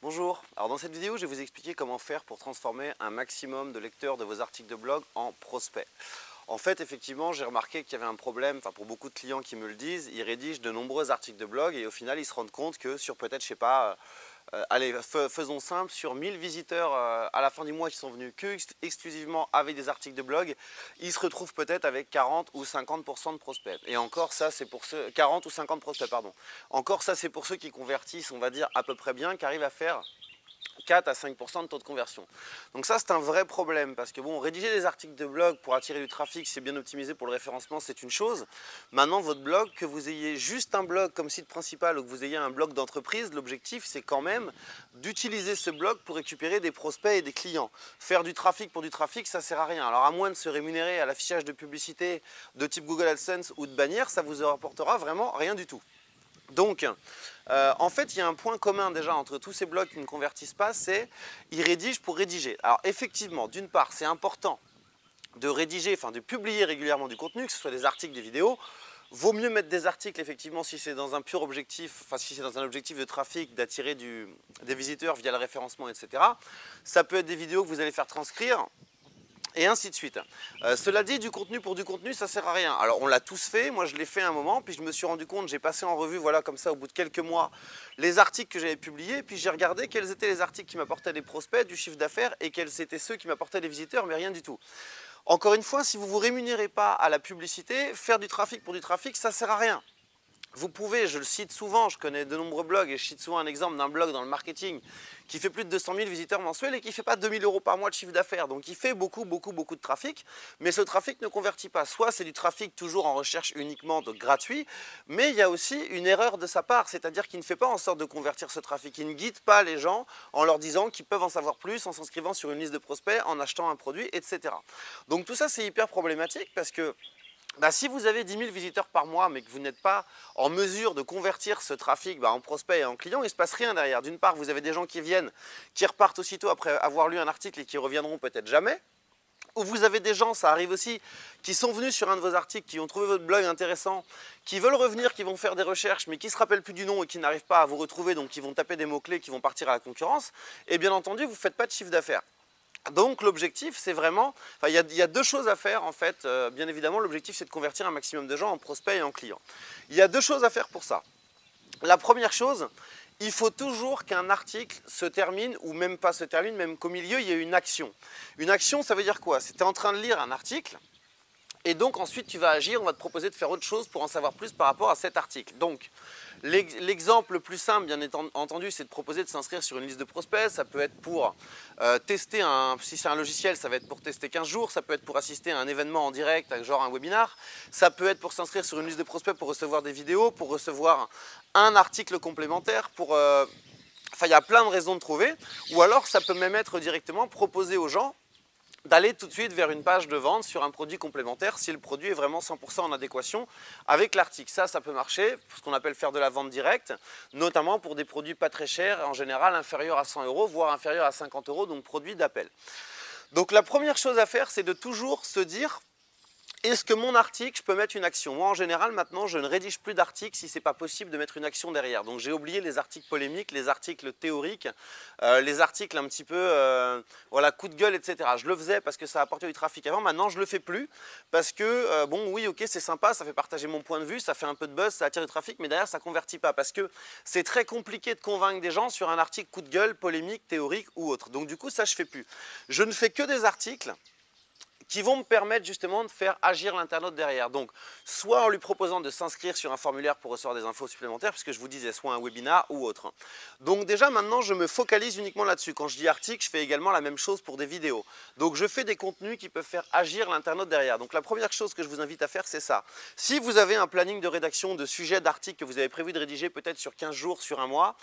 Bonjour, alors dans cette vidéo je vais vous expliquer comment faire pour transformer un maximum de lecteurs de vos articles de blog en prospects. En fait effectivement j'ai remarqué qu'il y avait un problème, pour beaucoup de clients qui me le disent, ils rédigent de nombreux articles de blog et au final ils se rendent compte que sur peut-être je sais pas, allez faisons simple, sur 1000 visiteurs à la fin du mois qui sont venus exclusivement avec des articles de blog, ils se retrouvent peut-être avec 40 ou 50% de prospects. Et encore ça c'est pour ceux, 40 ou 50 prospects pardon. Encore ça c'est pour ceux qui convertissent on va dire à peu près bien, qui arrivent à faire 4 à 5% de taux de conversion. Donc ça c'est un vrai problème parce que bon, rédiger des articles de blog pour attirer du trafic, c'est bien optimisé pour le référencement, c'est une chose. Maintenant votre blog, que vous ayez juste un blog comme site principal ou que vous ayez un blog d'entreprise, l'objectif c'est quand même d'utiliser ce blog pour récupérer des prospects et des clients. Faire du trafic pour du trafic, ça sert à rien. Alors à moins de se rémunérer à l'affichage de publicité de type Google AdSense ou de bannière, ça vous apportera vraiment rien du tout. Donc, en fait, il y a un point commun déjà entre tous ces blogs qui ne convertissent pas, c'est ils rédigent pour rédiger. Alors effectivement, d'une part, c'est important de rédiger, de publier régulièrement du contenu, que ce soit des articles, des vidéos. Vaut mieux mettre des articles, effectivement, si c'est dans un pur objectif, si c'est dans un objectif de trafic, d'attirer des visiteurs via le référencement, etc. Ça peut être des vidéos que vous allez faire transcrire, et ainsi de suite. Cela dit, du contenu pour du contenu, ça sert à rien. Alors on l'a tous fait, moi je l'ai fait un moment, puis je me suis rendu compte, j'ai passé en revue, voilà, comme ça, au bout de quelques mois, les articles que j'avais publiés, puis j'ai regardé quels étaient les articles qui m'apportaient des prospects, du chiffre d'affaires, et quels étaient ceux qui m'apportaient des visiteurs, mais rien du tout. Encore une fois, si vous ne vous rémunérez pas à la publicité, faire du trafic pour du trafic, ça ne sert à rien. Vous pouvez, je le cite souvent, je connais de nombreux blogs et je cite souvent un exemple d'un blog dans le marketing qui fait plus de 200 000 visiteurs mensuels et qui ne fait pas 2 000 € par mois de chiffre d'affaires. Donc il fait beaucoup de trafic, mais ce trafic ne convertit pas. Soit c'est du trafic toujours en recherche uniquement de gratuit, mais il y a aussi une erreur de sa part, c'est-à-dire qu'il ne fait pas en sorte de convertir ce trafic. Il ne guide pas les gens en leur disant qu'ils peuvent en savoir plus en s'inscrivant sur une liste de prospects, en achetant un produit, etc. Donc tout ça c'est hyper problématique parce que si vous avez 10 000 visiteurs par mois mais que vous n'êtes pas en mesure de convertir ce trafic en prospects et en clients, il ne se passe rien derrière. D'une part, vous avez des gens qui viennent, qui repartent aussitôt après avoir lu un article et qui reviendront peut-être jamais. Ou vous avez des gens, ça arrive aussi, qui sont venus sur un de vos articles, qui ont trouvé votre blog intéressant, qui veulent revenir, qui vont faire des recherches, mais qui ne se rappellent plus du nom et qui n'arrivent pas à vous retrouver, donc qui vont taper des mots-clés, qui vont partir à la concurrence. Et bien entendu, vous ne faites pas de chiffre d'affaires. Donc l'objectif c'est vraiment, il y a deux choses à faire en fait, bien évidemment l'objectif c'est de convertir un maximum de gens en prospects et en clients. Il y a deux choses à faire pour ça. La première chose, il faut toujours qu'un article se termine ou même pas se termine, même qu'au milieu il y ait une action. Une action ça veut dire quoi? C'est que tu es en train de lire un article et donc ensuite tu vas agir, on va te proposer de faire autre chose pour en savoir plus par rapport à cet article. Donc l'exemple le plus simple, bien entendu, c'est de proposer de s'inscrire sur une liste de prospects. Ça peut être pour tester, si c'est un logiciel, ça va être pour tester 15 jours. Ça peut être pour assister à un événement en direct, genre un webinar. Ça peut être pour s'inscrire sur une liste de prospects pour recevoir des vidéos, pour recevoir un article complémentaire, il y a plein de raisons de trouver. Ou alors, ça peut même être directement proposé aux gens d'aller tout de suite vers une page de vente sur un produit complémentaire si le produit est vraiment 100% en adéquation avec l'article. Ça peut marcher, ce qu'on appelle faire de la vente directe, notamment pour des produits pas très chers, en général inférieurs à 100 €, voire inférieurs à 50 €, donc produits d'appel. Donc la première chose à faire, c'est de toujours se dire: est-ce que mon article, je peux mettre une action? Moi, en général, maintenant, je ne rédige plus d'articles si ce n'est pas possible de mettre une action derrière. Donc, j'ai oublié les articles polémiques, les articles théoriques, les articles un petit peu, coup de gueule, etc. Je le faisais parce que ça apportait du trafic avant. Maintenant, je ne le fais plus parce que, oui, ok, c'est sympa, ça fait partager mon point de vue, ça fait un peu de buzz, ça attire du trafic, mais derrière, ça ne convertit pas parce que c'est très compliqué de convaincre des gens sur un article coup de gueule, polémique, théorique ou autre. Donc, du coup, ça, je ne fais plus. Je ne fais que des articles qui vont me permettre justement de faire agir l'internaute derrière. Donc, soit en lui proposant de s'inscrire sur un formulaire pour recevoir des infos supplémentaires, puisque je vous disais, soit un webinar ou autre. Donc déjà, maintenant, je me focalise uniquement là-dessus. Quand je dis article, je fais également la même chose pour des vidéos. Donc, je fais des contenus qui peuvent faire agir l'internaute derrière. Donc, la première chose que je vous invite à faire, c'est ça. Si vous avez un planning de rédaction de sujets d'articles que vous avez prévu de rédiger peut-être sur 15 jours, sur un mois,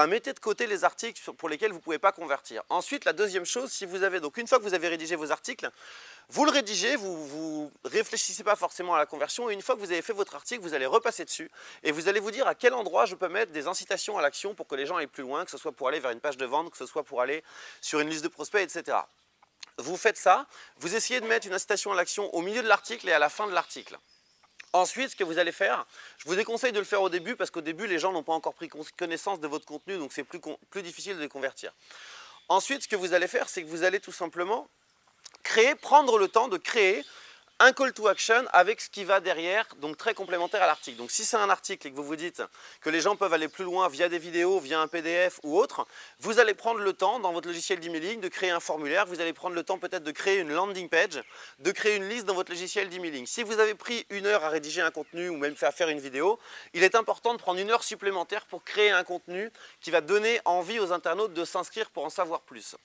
mettez de côté les articles pour lesquels vous ne pouvez pas convertir. Ensuite, la deuxième chose, si vous avez, donc une fois que vous avez rédigé vos articles, vous le rédigez, vous ne réfléchissez pas forcément à la conversion et une fois que vous avez fait votre article, vous allez repasser dessus et vous allez vous dire à quel endroit je peux mettre des incitations à l'action pour que les gens aillent plus loin, que ce soit pour aller vers une page de vente, que ce soit pour aller sur une liste de prospects, etc. Vous faites ça, vous essayez de mettre une incitation à l'action au milieu de l'article et à la fin de l'article. Ensuite, ce que vous allez faire, je vous déconseille de le faire au début parce qu'au début, les gens n'ont pas encore pris connaissance de votre contenu, donc c'est plus difficile de les convertir. Ensuite, ce que vous allez faire, c'est que vous allez tout simplement prendre le temps de créer un call to action avec ce qui va derrière, donc très complémentaire à l'article. Donc si c'est un article et que vous vous dites que les gens peuvent aller plus loin via des vidéos, via un PDF ou autre, vous allez prendre le temps dans votre logiciel d'emailing de créer un formulaire, vous allez prendre le temps peut-être de créer une landing page, de créer une liste dans votre logiciel d'emailing. Si vous avez pris 1 heure à rédiger un contenu ou même à faire une vidéo, il est important de prendre 1 heure supplémentaire pour créer un contenu qui va donner envie aux internautes de s'inscrire pour en savoir plus.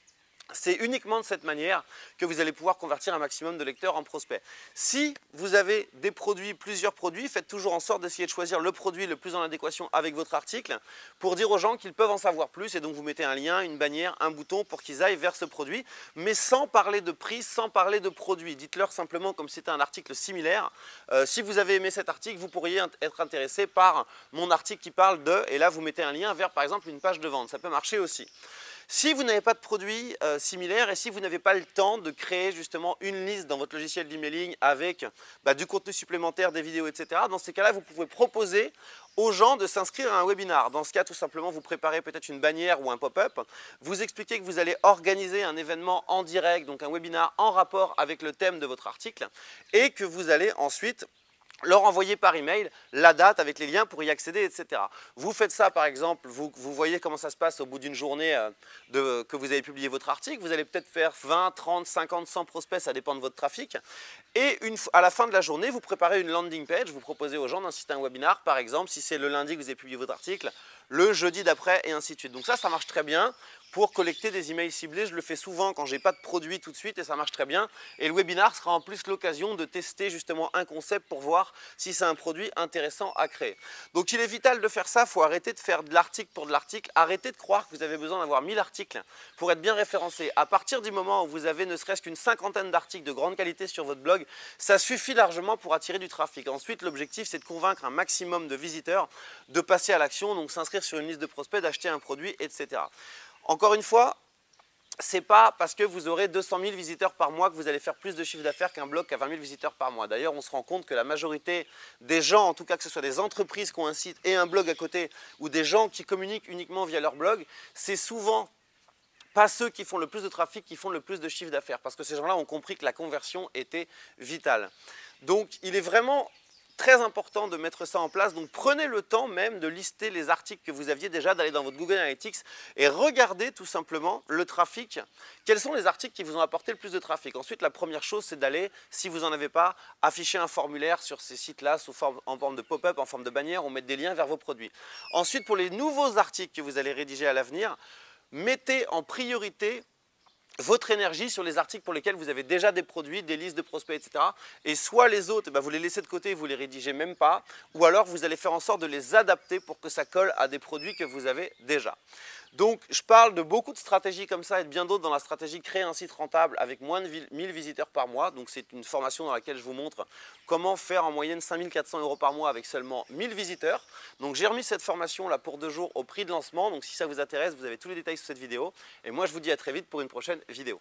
C'est uniquement de cette manière que vous allez pouvoir convertir un maximum de lecteurs en prospects. Si vous avez des produits, plusieurs produits, faites toujours en sorte d'essayer de choisir le produit le plus en adéquation avec votre article pour dire aux gens qu'ils peuvent en savoir plus et donc vous mettez un lien, une bannière, un bouton pour qu'ils aillent vers ce produit, mais sans parler de prix, sans parler de produit. Dites-leur simplement comme si c'était un article similaire. Si vous avez aimé cet article, vous pourriez être intéressé par mon article qui parle de, et là vous mettez un lien vers par exemple une page de vente. Ça peut marcher aussi. Si vous n'avez pas de produit similaire et si vous n'avez pas le temps de créer justement une liste dans votre logiciel d'emailing avec du contenu supplémentaire, des vidéos, etc., dans ces cas-là, vous pouvez proposer aux gens de s'inscrire à un webinar. Dans ce cas, tout simplement, vous préparez peut-être une bannière ou un pop-up, vous expliquez que vous allez organiser un événement en direct, donc un webinar en rapport avec le thème de votre article et que vous allez ensuite leur envoyer par email la date avec les liens pour y accéder, etc. Vous faites ça par exemple, vous voyez comment ça se passe au bout d'une journée que vous avez publié votre article, vous allez peut-être faire 20, 30, 50, 100 prospects, ça dépend de votre trafic. Et à la fin de la journée, vous préparez une landing page, vous proposez aux gens d'assister à un webinar, par exemple, si c'est le lundi que vous avez publié votre article, le jeudi d'après et ainsi de suite. Donc ça marche très bien pour collecter des emails ciblés. Je le fais souvent quand je n'ai pas de produit tout de suite et ça marche très bien. Et le webinar sera en plus l'occasion de tester justement un concept pour voir si c'est un produit intéressant à créer. Donc il est vital de faire ça, il faut arrêter de faire de l'article pour de l'article, arrêtez de croire que vous avez besoin d'avoir 1000 articles pour être bien référencé. À partir du moment où vous avez ne serait-ce qu'une cinquantaine d'articles de grande qualité sur votre blog, ça suffit largement pour attirer du trafic. Ensuite, l'objectif c'est de convaincre un maximum de visiteurs de passer à l'action, donc s'inscrire sur une liste de prospects, d'acheter un produit, etc. Encore une fois, ce n'est pas parce que vous aurez 200 000 visiteurs par mois que vous allez faire plus de chiffre d'affaires qu'un blog qui a 20 000 visiteurs par mois. D'ailleurs, on se rend compte que la majorité des gens, en tout cas que ce soit des entreprises qui ont un site et un blog à côté, ou des gens qui communiquent uniquement via leur blog, c'est souvent pas ceux qui font le plus de trafic qui font le plus de chiffre d'affaires, parce que ces gens-là ont compris que la conversion était vitale. Donc, il est vraiment très important de mettre ça en place, donc prenez le temps même de lister les articles que vous aviez déjà, d'aller dans votre Google Analytics et regardez tout simplement le trafic. Quels sont les articles qui vous ont apporté le plus de trafic? Ensuite, la première chose, c'est d'aller, si vous n'en avez pas, afficher un formulaire sur ces sites-là en forme de pop-up, en forme de bannière, ou mettre des liens vers vos produits. Ensuite, pour les nouveaux articles que vous allez rédiger à l'avenir, mettez en priorité votre énergie sur les articles pour lesquels vous avez déjà des produits, des listes de prospects, etc. Et soit les autres, vous les laissez de côté, vous les rédigez même pas, ou alors vous allez faire en sorte de les adapter pour que ça colle à des produits que vous avez déjà. Donc, je parle de beaucoup de stratégies comme ça et de bien d'autres dans la stratégie créer un site rentable avec moins de 1000 visiteurs par mois. Donc, c'est une formation dans laquelle je vous montre comment faire en moyenne 5 400 € par mois avec seulement 1000 visiteurs. Donc, j'ai remis cette formation là pour 2 jours au prix de lancement. Donc, si ça vous intéresse, vous avez tous les détails sur cette vidéo. Et moi, je vous dis à très vite pour une prochaine vidéo.